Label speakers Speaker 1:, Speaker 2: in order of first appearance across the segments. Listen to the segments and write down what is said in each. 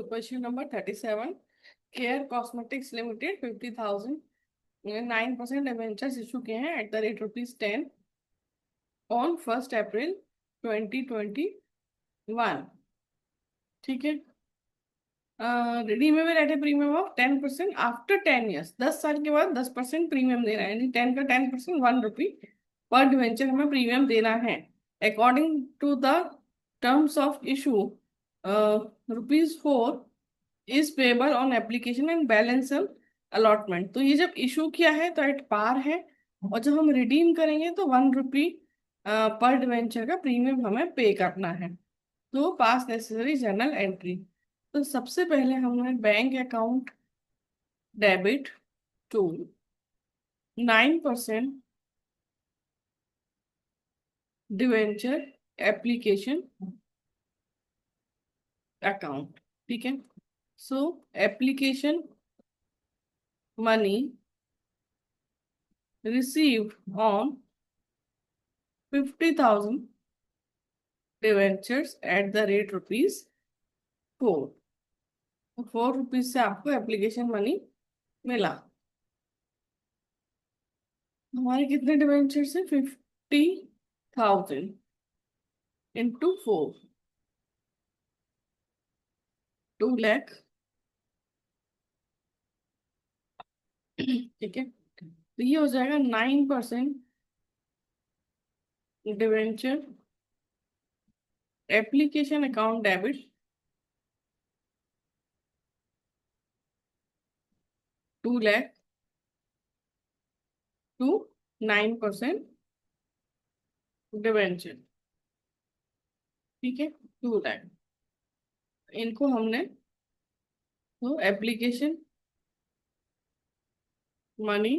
Speaker 1: Question number 37। Care cosmetics limited 50,000 9% debentures issue किए हैं eight the rate ₹10 on 1 अप्रैल 2021। ठीक है। Redeemable eight A premium of 10% after 10 years. 10 साल के बाद 10% प्रीमियम देना है, यानी 10 का 10% ₹1 पर डिवेंचर हमें प्रीमियम देना है। According to the terms of issue ₹4 is payable on application and balance allotment. तो ये जब इशू किया है तो एट पार है, और जब हम रिडीम करेंगे तो ₹1 पर डिवेंचर का प्रीमियम हमें पे करना है। तो पास नेसेसरी जर्नल एंट्री। तो सबसे पहले हमें bank account debit to 9% debenture application account. ठीक है। So application money received on 50,000 debentures at the rate ₹4। तो ₹4 से आपको एप्लीकेशन मनी मिला। हमारे कितने डिवेंचर्स है? 50,000 इंटू 4, 2 लाख। ठीक है। तो ये हो जाएगा 9% debenture application account debit 2 lakh to 9% debenture. ठीक है। 2 लाख इनको हमने, तो application money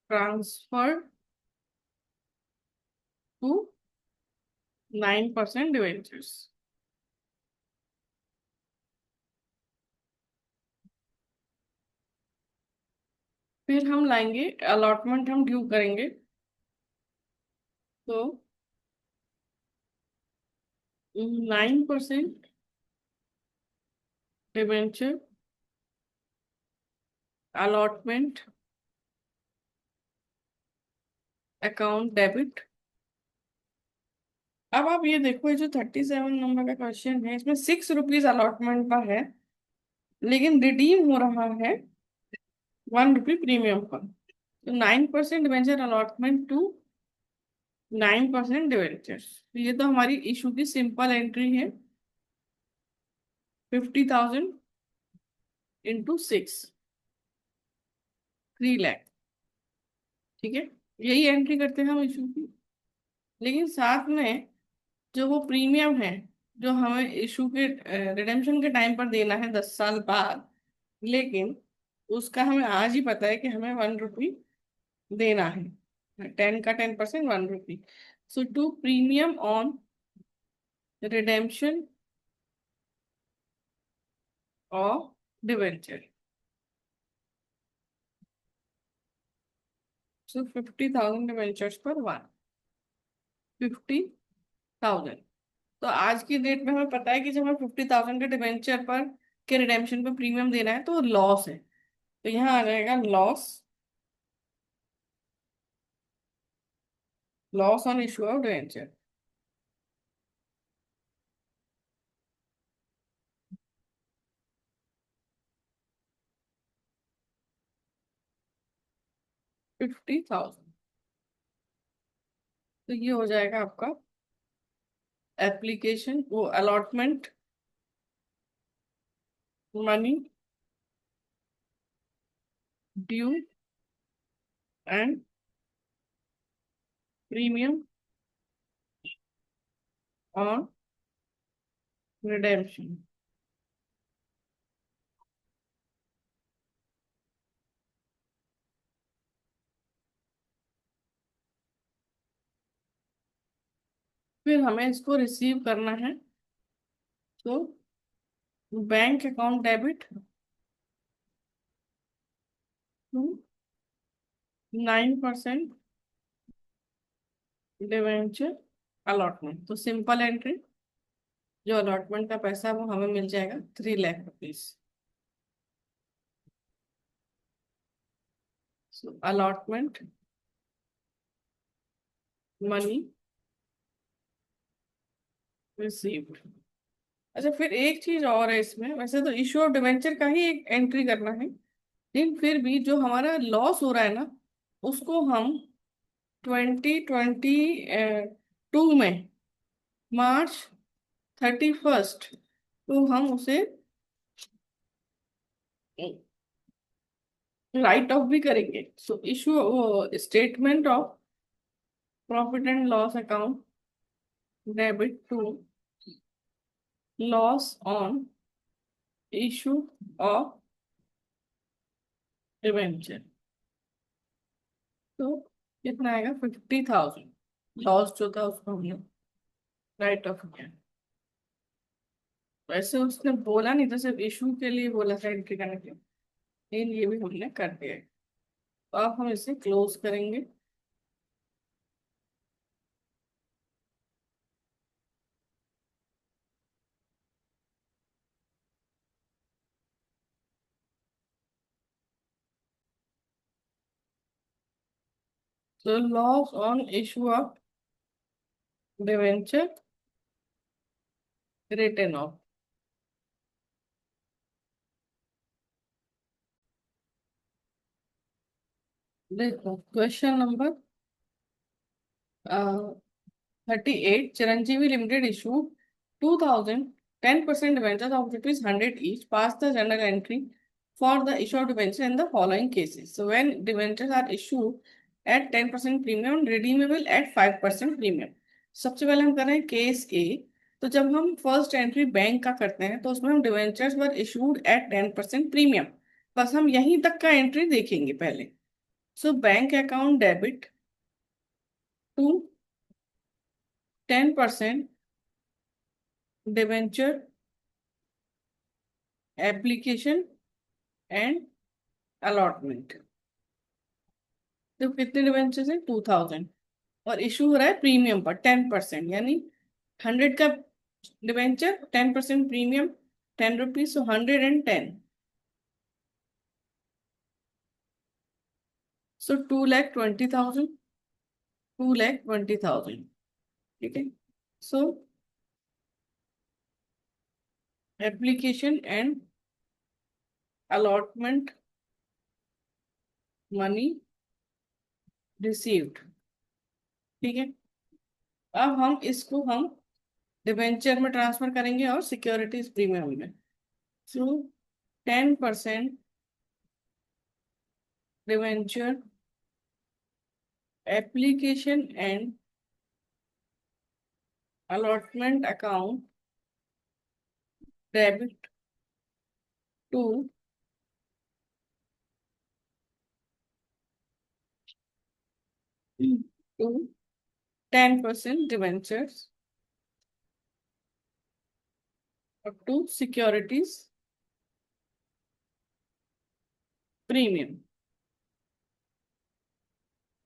Speaker 1: transfer to 9% debentures. फिर हम लाएंगे अलॉटमेंट, हम ड्यू करेंगे। तो 9% डिवेंचर अलॉटमेंट अकाउंट डेबिट। अब आप ये देखो, ये जो 37 नंबर का क्वेश्चन है, इसमें ₹6 अलॉटमेंट का है, लेकिन रिडीम हो रहा है ₹1 प्रीमियम पर। तो 9% डिवेंचर अलॉटमेंट टू 9% डिवेंचर्स। ये तो हमारी इशू की सिंपल एंट्री है। 50,000 इंटू 6, 3 लाख। ठीक है। यही एंट्री करते हैं हम इशू की। लेकिन साथ में जो वो प्रीमियम है, जो हमें इशू के रिडेम्पशन के टाइम पर देना है 10 साल बाद, लेकिन उसका हमें आज ही पता है कि हमें ₹1 देना है। 10 का 10% ₹1। So to premium on redemption of debenture. So 50,000 debentures पर 50,000। तो आज की डेट में हमें पता है कि जब हमें 50,000 के डिवेंचर पर के रिडेम्पशन पर प्रीमियम देना है तो लॉस है। तो यहाँ आ जाएगा loss, loss on issue of debenture. 50,000। तो ये हो जाएगा आपका एप्लीकेशन वो allotment money due and premium on redemption. फिर हमें इसको रिसीव करना है। तो bank account debit to 9% debenture allotment. तो सिंपल एंट्री, जो अलॉटमेंट का पैसा है वो हमें मिल जाएगा 3 lakh rupees. So allotment money received. अच्छा, फिर एक चीज और है इसमें, वैसे तो इशू ऑफ डिवेंचर का ही एक एंट्री करना है, लेकिन फिर भी जो हमारा लॉस हो रहा है ना, उसको हम 2022 में March 31 तो हम उसे राइट ऑफ भी करेंगे। So issue statement of profit and loss account debit to loss on issue of debenture. तो कितना आएगा, 50,000 लॉस जो था उसको हमने राइट ऑफ किया। वैसे उसने बोला नहीं था, सिर्फ इशू के लिए बोला था एंट्री करने के लिए, लेकिन ये भी हमने कर दिया है। तो अब हम इसे क्लोज करेंगे। तो लॉस on issue of debenture written of. देखो question number 38, Chiranjeevi Limited issued 2000 10% debentures of rupees 100 each. Pass the journal entry for the issue of debenture in the following cases. So when debentures are issued at 10% premium, redeemable at 5% premium. सबसे पहले हम कर रहे हैं case ए। तो जब हम first entry bank का करते हैं तो उसमें हम debentures were issued at 10% premium, बस हम यहीं तक का एंट्री देखेंगे पहले। So bank account debit to 10% debenture application and allotment. तो कितने डिवेंचर है, 2000, और इशू हो रहा है प्रीमियम पर 10%, यानी 100 का डिवेंचर 10% प्रीमियम, 10 रुपीज, सो 110। सो 2,20,000, 2,20,000। ठीक है। So application and allotment money received. ठीक है। अब हम इसको हम डिवेंचर में ट्रांसफर करेंगे और सिक्योरिटीज प्रीमियम में। So 10% debenture application and allotment account debit to to 10% debentures up to securities premium।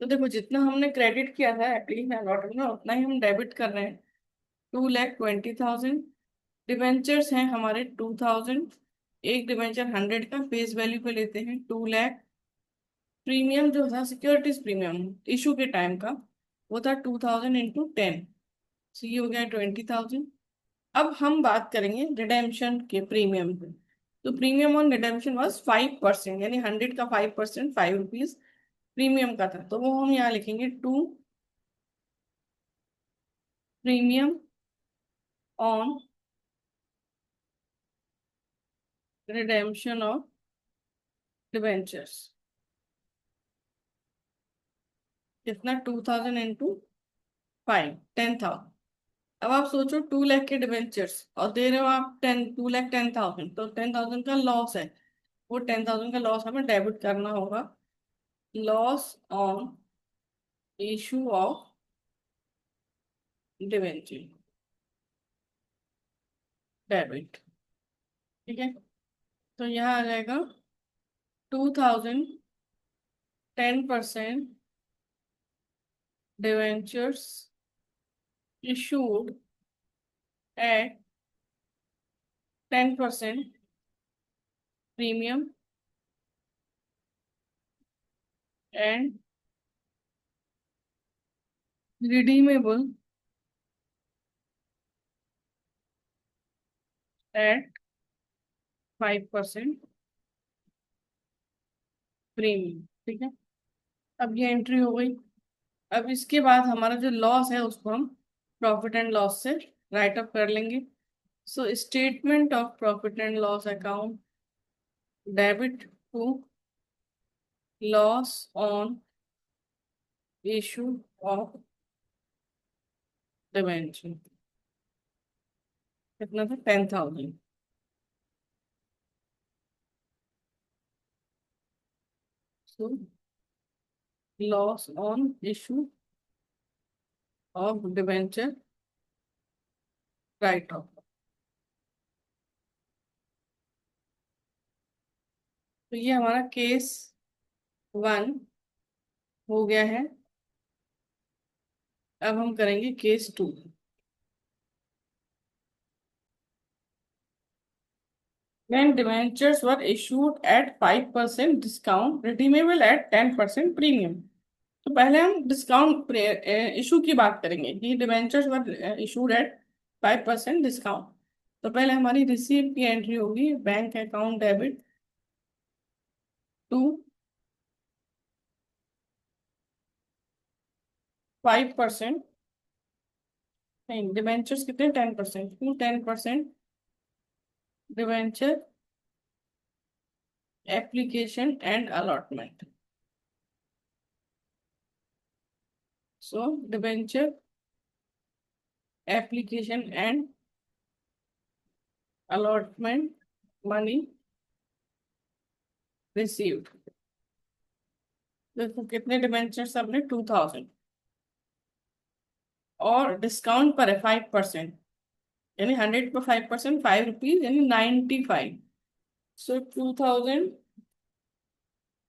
Speaker 1: तो देखो जितना हमने क्रेडिट किया था एप्लीकेशन अलॉटमेंट में, उतना ही हम डेबिट कर रहे हैं। 2,20,000 डिवेंचर्स हैं हमारे 2000, एक डिवेंचर 100 का फेस वैल्यू पे लेते हैं 2 लाख। प्रीमियम जो था सिक्योरिटीज प्रीमियम इशू के टाइम का, वो था 2000 × 10, so ये हो गया 20,000। अब हम बात करेंगे रिडेम्पशन के प्रीमियम पे। तो प्रीमियम ऑन रिडेम्पशन वाज 5%, यानी 100 का 5%, 5 रुपीज प्रीमियम का था, तो वो हम यहाँ लिखेंगे to premium on redemption of debentures. कितना, 2000 × 5, 10,000। अब आप सोचो 2 लाख के डिवेंचर्स और दे रहे हो आप 2,10,000, तो 10,000 का लॉस है। वो 10,000 का लॉस हमें डेबिट करना होगा। Loss on issue of debenture debit. ठीक है। तो यहाँ आ जाएगा 2000 10% debentures issued at 10% premium and redeemable eight 5% premium. ठीक है, अब ये एंट्री हो गई। अब इसके बाद हमारा जो लॉस है उसको हम प्रॉफिट एंड लॉस से राइट अप कर लेंगे। So statement of profit and loss account, debit to loss on issue of debenture, कितना था, 10,000। So loss on issue of debenture write off. तो ये हमारा केस 1 हो गया है। अब हम करेंगे case 2। When debentures were issued at 5% discount, redeemable at 10% premium। तो पहले हम डिस्काउंट इशू की बात करेंगे कि डिबेंचर्स वर इशूड एट 5% डिस्काउंट। तो पहले हमारी रिसीव की एंट्री होगी, बैंक अकाउंट डेबिट टू 5%, नहीं डिबेंचर्स कितने, 10%, to 10% debenture application and allotment. So debenture application and allotment money received. देखो कितने डिबेंचर्स, आपने 2,000, और डिस्काउंट पर है 5%, यानी 100 पर 5%, ₹5 यानी 95। सो 2,000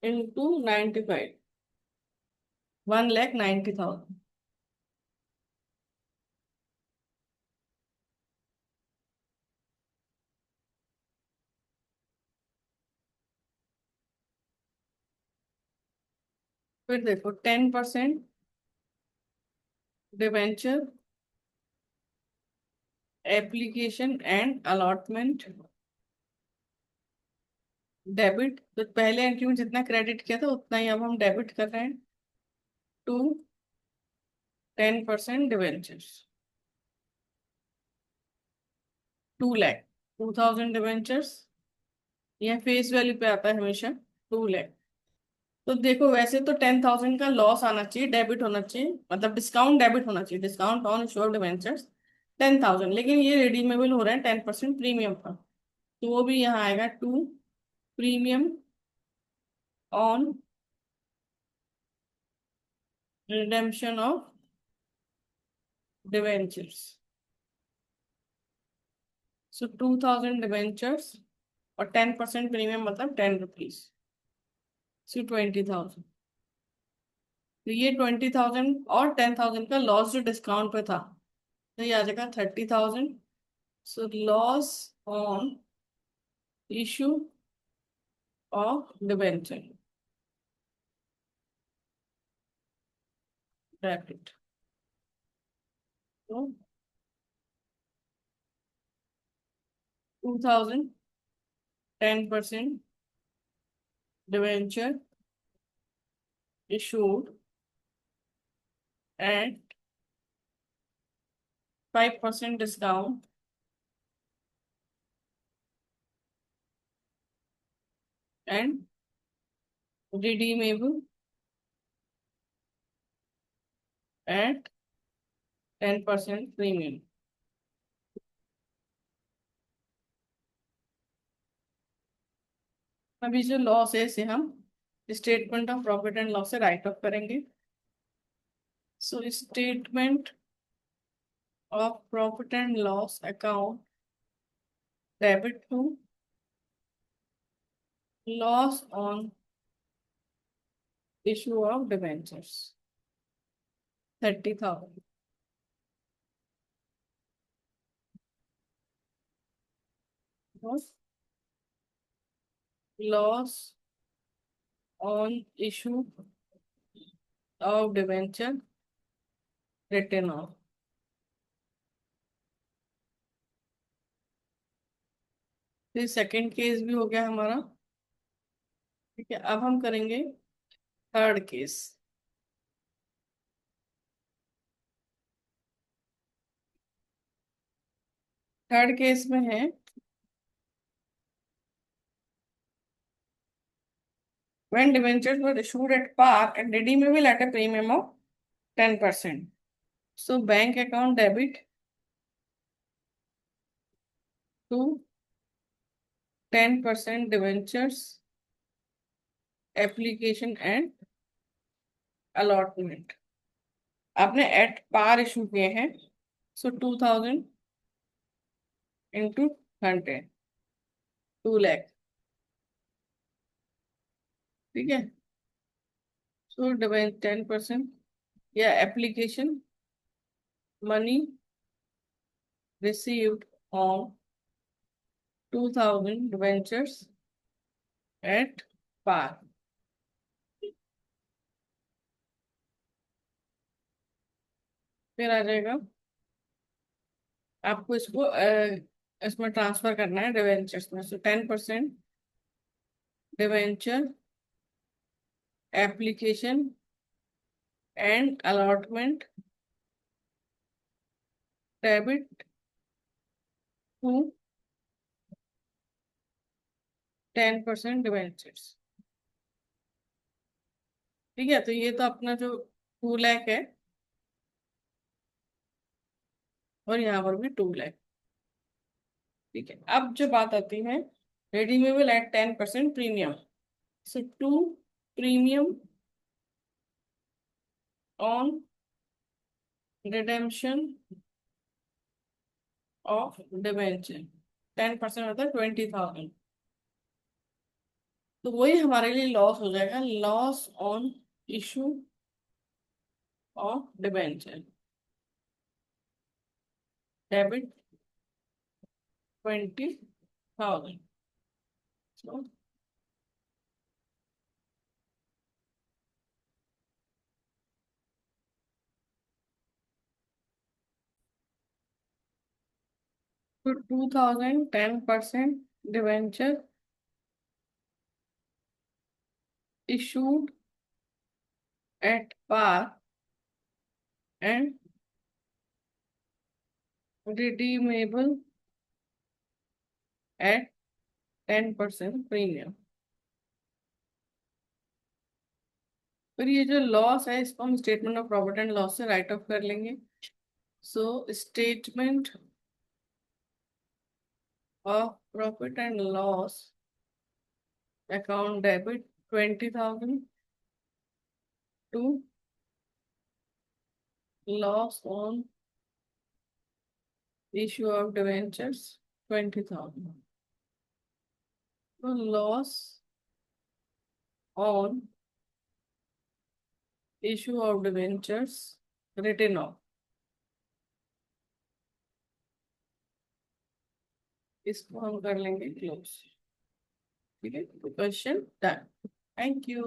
Speaker 1: इंटू 95, 1,90,000। फिर देखो 10% debenture application and allotment debit. तो पहले एंट्री में जितना क्रेडिट किया था उतना ही अब हम डेबिट कर रहे हैं टू 10% डिबेंचर्स, 2 लाख। 2,000 डिबेंचर्स, यह फेस वैल्यू पे आता है हमेशा, 2 लाख। तो देखो वैसे तो 10,000 का लॉस आना चाहिए, डेबिट होना चाहिए, मतलब डिस्काउंट डेबिट होना चाहिए, discount on issue of debentures 10,000, लेकिन ये रिडीमेबल हो रहा है 10% प्रीमियम पर। तो वो भी यहाँ आएगा, to premium on redemption of debentures. So 2,000 debentures और 10% प्रीमियम मतलब ₹10। सो 20,000। तो ये 20,000 और 10,000 का लॉस जो डिस्काउंट पे था, तो ये आ जाएगा 30,000। सो loss on issue of debenture debit. तो 2,000 10% debenture issued at 5% discount and redeemable at 10% premium। अभी जो लॉस है इसे हम statement of profit and loss से राइट ऑफ करेंगे। So statement of profit and loss account, debit to loss on issue of debentures 30,000। Loss on issue of debenture written off. फिर second case भी हो गया हमारा। ठीक है, अब हम करेंगे थर्ड केस। थर्ड केस में है when debentures were issued at par and redeemable at a premium of 10%. So bank account debit to 10% debentures application and allotment। आपने एट पार इशू किए हैं, सो 2000 इंटू 100, 2 लाख। ठीक है, सो डिवेंचर 10% या application money received on 2000 debentures at par. फिर आ जाएगा आपको इसको इसमें ट्रांसफर करना है डिवेंचर्स में। So 10% debenture application and allotment debit to 10% debentures. ठीक है, तो ये तो अपना जो 2 लाख है, और यहाँ पर भी 2 लाख। ठीक है, अब जो बात आती है redeemable at 10% premium. So to premium on redemption of debenture 10% मतलब 20,000। तो वही हमारे लिए लॉस हो जाएगा, loss on issue of debenture debit 20,000। तो 2000 10% debenture issued at par and redeemable at 10% premium. फिर ये जो लॉस है इसको हम statement of profit and loss से राइट ऑफ कर लेंगे। So statement of profit and loss account debit 20,000 to loss on issue of debentures 20,000। Off लॉस ऑन इशू ऑफ डिवेंचर्स रिटर्न ऑफ, इसको हम कर लेंगे क्लोज। ठीक है, क्वेश्चन डन। Thank you.